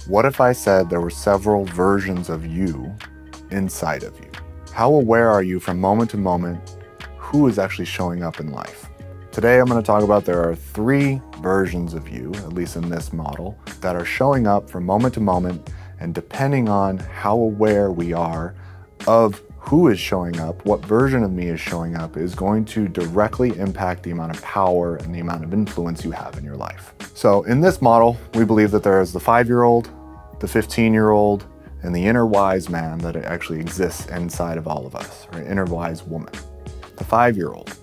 What if I said there were several versions of you inside of you? How aware are you from moment to moment who is actually showing up in life? Today I'm going to talk about there are 3 versions of you, at least in this model, that are showing up from moment to moment, and depending on how aware we are of who is showing up, what version of me is showing up, is going to directly impact the amount of power and the amount of influence you have in your life. So in this model, we believe that there is the 5-year-old, the 15-year-old, and the inner wise man that actually exists inside of all of us, or inner wise woman. The 5-year-old.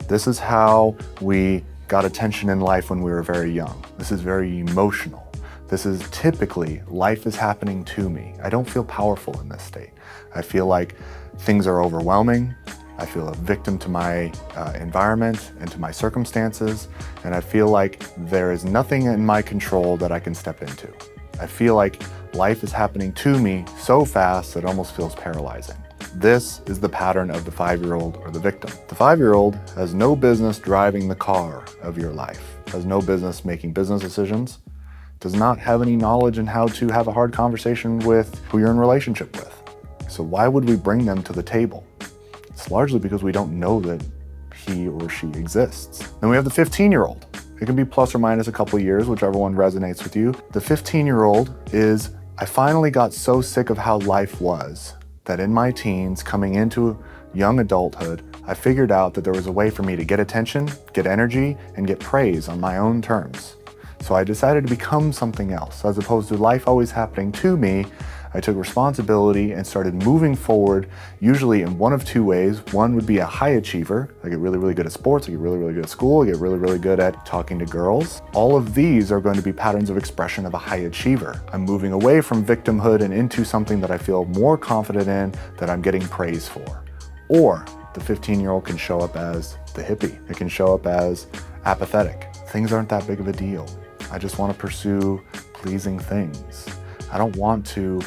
This is how we got attention in life when we were very young. This is very emotional. This is typically, life is happening to me. I don't feel powerful in this state. I feel like things are overwhelming. I feel a victim to my environment and to my circumstances. And I feel like there is nothing in my control that I can step into. I feel like life is happening to me so fast that it almost feels paralyzing. This is the pattern of the 5-year-old or the victim. The 5-year-old has no business driving the car of your life, has no business making business decisions, does not have any knowledge in how to have a hard conversation with who you're in relationship with. So why would we bring them to the table? It's largely because we don't know that he or she exists. Then we have the 15-year-old. It can be plus or minus a couple of years, whichever one resonates with you. The 15-year-old is, I finally got so sick of how life was that in my teens, coming into young adulthood, I figured out that there was a way for me to get attention, get energy, and get praise on my own terms. So I decided to become something else. As opposed to life always happening to me, I took responsibility and started moving forward, usually in one of 2 ways. One would be a high achiever. I get really, really good at sports. I get really, really good at school. I get really, really good at talking to girls. All of these are going to be patterns of expression of a high achiever. I'm moving away from victimhood and into something that I feel more confident in, that I'm getting praise for. Or the 15-year-old can show up as the hippie. It can show up as apathetic. Things aren't that big of a deal. I just want to pursue pleasing things. I don't want to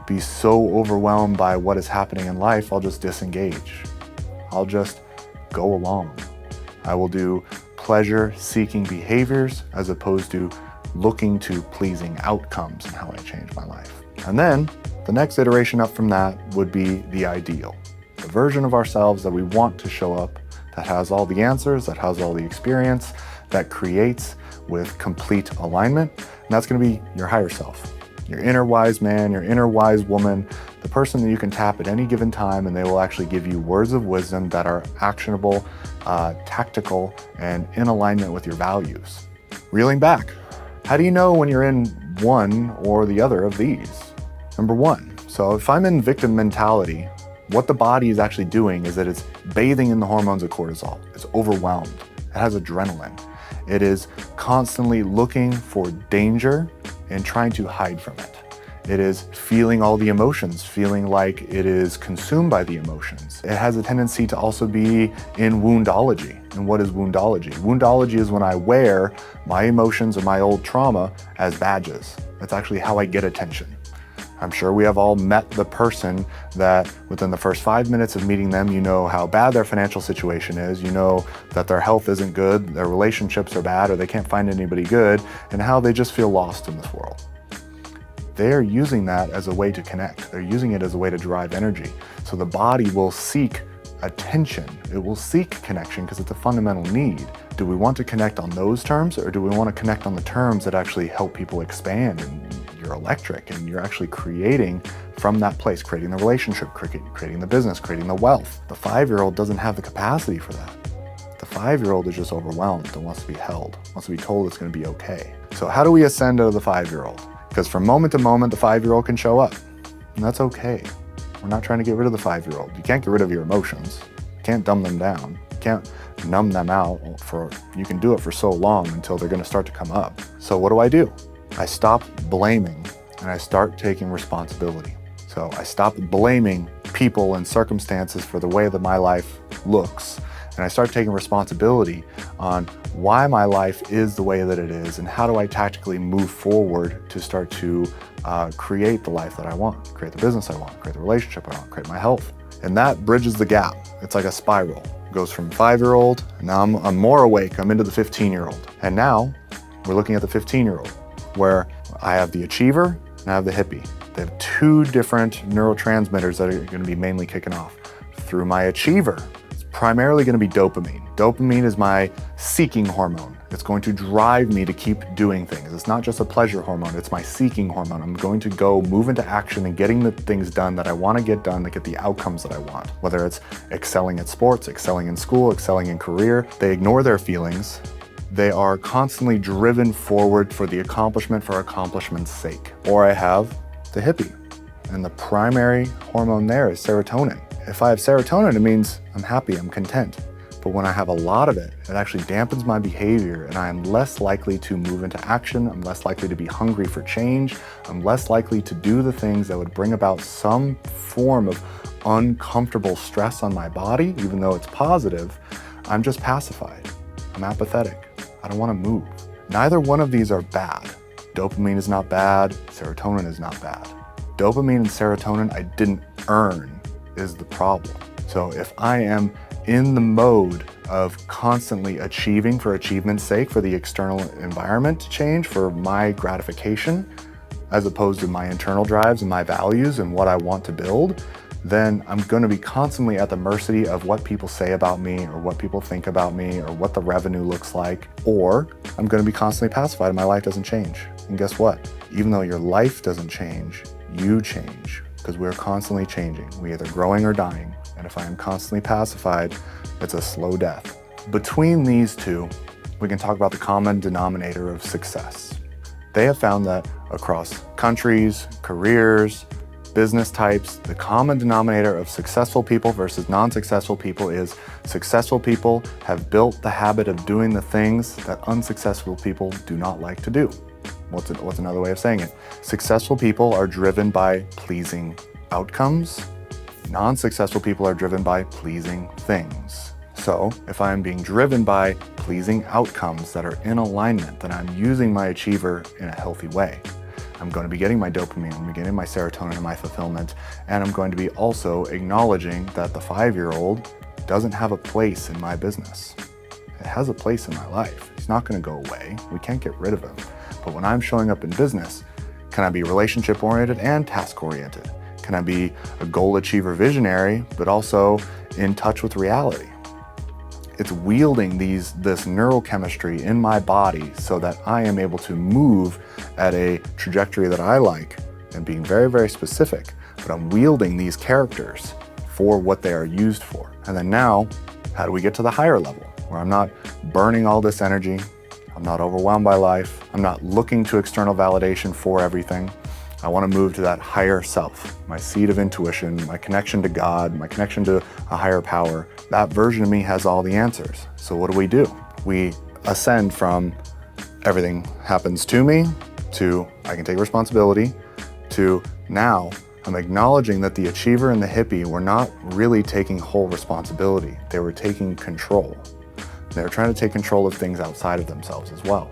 be so overwhelmed by what is happening in life, I'll just disengage. I'll just go along. I will do pleasure-seeking behaviors as opposed to looking to pleasing outcomes in how I change my life. And then the next iteration up from that would be the ideal, the version of ourselves that we want to show up, that has all the answers, that has all the experience, that creates with complete alignment. And that's going to be your higher self. Your inner wise man, your inner wise woman, the person that you can tap at any given time, and they will actually give you words of wisdom that are actionable, tactical, and in alignment with your values. Reeling back, how do you know when you're in one or the other of these? Number 1, so if I'm in victim mentality, what the body is actually doing is that it's bathing in the hormones of cortisol. It's overwhelmed. It has adrenaline. It is constantly looking for danger and trying to hide from it. It is feeling all the emotions, feeling like it is consumed by the emotions. It has a tendency to also be in woundology. And what is woundology? Woundology is when I wear my emotions or my old trauma as badges. That's actually how I get attention. I'm sure we have all met the person that within the first 5 minutes of meeting them, you know how bad their financial situation is, you know that their health isn't good, their relationships are bad, or they can't find anybody good, and how they just feel lost in this world. They're using that as a way to connect. They're using it as a way to drive energy. So the body will seek attention. It will seek connection because it's a fundamental need. Do we want to connect on those terms, or do we want to connect on the terms that actually help people expand and you're electric and you're actually creating from that place, creating the relationship, creating the business, creating the wealth? The 5-year-old doesn't have the capacity for that. The 5-year-old is just overwhelmed and wants to be held, wants to be told it's going to be okay. So how do we ascend out of the 5-year-old? Because from moment to moment, the 5-year-old can show up, and that's okay. We're not trying to get rid of the 5-year-old. You can't get rid of your emotions. You can't dumb them down. You can't numb them out. You can do it for so long until they're going to start to come up. So what do? I stop blaming and I start taking responsibility. So I stop blaming people and circumstances for the way that my life looks, and I start taking responsibility on why my life is the way that it is, and how do I tactically move forward to start to create the life that I want, create the business I want, create the relationship I want, create my health. And that bridges the gap. It's like a spiral. It goes from 5-year-old, and now I'm more awake, I'm into the 15-year-old. And now we're looking at the 15-year-old, where I have the achiever, and I have the hippie. They have two different neurotransmitters that are going to be mainly kicking off. Through my achiever, it's primarily going to be dopamine. Dopamine is my seeking hormone. It's going to drive me to keep doing things. It's not just a pleasure hormone, it's my seeking hormone. I'm going to go move into action and getting the things done that I want to get done to get the outcomes that I want. Whether it's excelling at sports, excelling in school, excelling in career, they ignore their feelings. They are constantly driven forward for the accomplishment for accomplishment's sake. Or I have the hippie, and the primary hormone there is serotonin. If I have serotonin, it means I'm happy, I'm content. But when I have a lot of it, it actually dampens my behavior and I am less likely to move into action. I'm less likely to be hungry for change. I'm less likely to do the things that would bring about some form of uncomfortable stress on my body, even though it's positive. I'm just pacified. I'm apathetic. I don't want to move. Neither one of these are bad. Dopamine is not bad. Serotonin is not bad. Dopamine and serotonin I didn't earn is the problem. So if I am in the mode of constantly achieving for achievement's sake, for the external environment to change, for my gratification, as opposed to my internal drives and my values and what I want to build, then I'm going to be constantly at the mercy of what people say about me or what people think about me or what the revenue looks like, or I'm going to be constantly pacified and my life doesn't change. And guess what? Even though your life doesn't change, you change, because we're constantly changing. We're either growing or dying. And if I am constantly pacified, it's a slow death. Between these two, we can talk about the common denominator of success. They have found that across countries, careers, business types, the common denominator of successful people versus non-successful people is successful people have built the habit of doing the things that unsuccessful people do not like to do. What's another way of saying it? Successful people are driven by pleasing outcomes. Non-successful people are driven by pleasing things. So if I'm being driven by pleasing outcomes that are in alignment, then I'm using my achiever in a healthy way. I'm going to be getting my dopamine, I'm getting my serotonin and my fulfillment, and I'm going to be also acknowledging that the 5-year-old doesn't have a place in my business. It has a place in my life. He's not going to go away. We can't get rid of him. But when I'm showing up in business, can I be relationship-oriented and task-oriented? Can I be a goal achiever visionary, but also in touch with reality? It's wielding this neurochemistry in my body so that I am able to move at a trajectory that I like and being very, very specific, but I'm wielding these characters for what they are used for. And then now, how do we get to the higher level where I'm not burning all this energy, I'm not overwhelmed by life, I'm not looking to external validation for everything. I want to move to that higher self, my seat of intuition, my connection to God, my connection to a higher power. That version of me has all the answers. So what do? We ascend from everything happens to me to I can take responsibility to now I'm acknowledging that the achiever and the hippie were not really taking whole responsibility. They were taking control. They were trying to take control of things outside of themselves as well.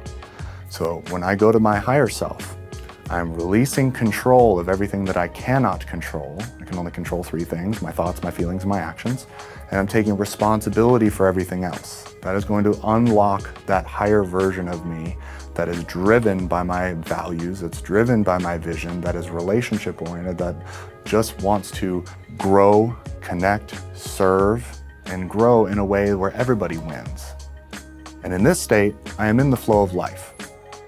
So when I go to my higher self, I'm releasing control of everything that I cannot control. I can only control 3 things, my thoughts, my feelings, and my actions. And I'm taking responsibility for everything else. That is going to unlock that higher version of me that is driven by my values, that's driven by my vision, that is relationship-oriented, that just wants to grow, connect, serve, and grow in a way where everybody wins. And in this state, I am in the flow of life.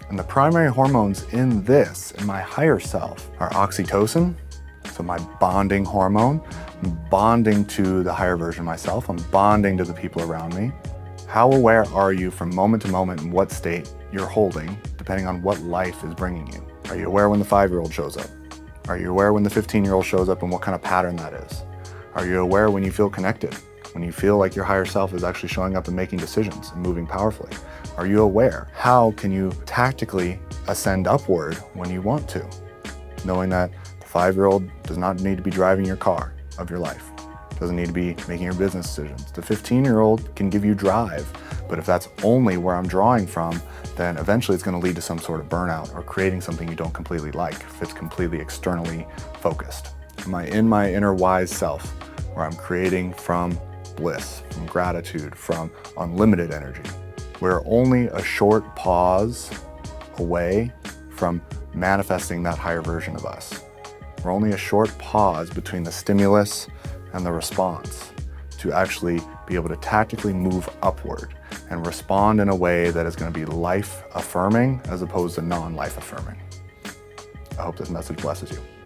And the primary hormones in my higher self, are oxytocin, so my bonding hormone. I'm bonding to the higher version of myself. I'm bonding to the people around me. How aware are you from moment to moment in what state you're holding, depending on what life is bringing you? Are you aware when the 5-year-old shows up? Are you aware when the 15-year-old shows up and what kind of pattern that is? Are you aware when you feel connected? When you feel like your higher self is actually showing up and making decisions and moving powerfully? Are you aware? How can you tactically ascend upward when you want to? Knowing that the 5-year-old does not need to be driving your car of your life, doesn't need to be making your business decisions. The 15-year-old can give you drive, but if that's only where I'm drawing from, then eventually it's going to lead to some sort of burnout or creating something you don't completely like if it's completely externally focused. Am I in my inner wise self where I'm creating from bliss, from gratitude, from unlimited energy? We're only a short pause away from manifesting that higher version of us. We're only a short pause between the stimulus and the response to actually be able to tactically move upward and respond in a way that is going to be life affirming as opposed to non-life affirming. I hope this message blesses you.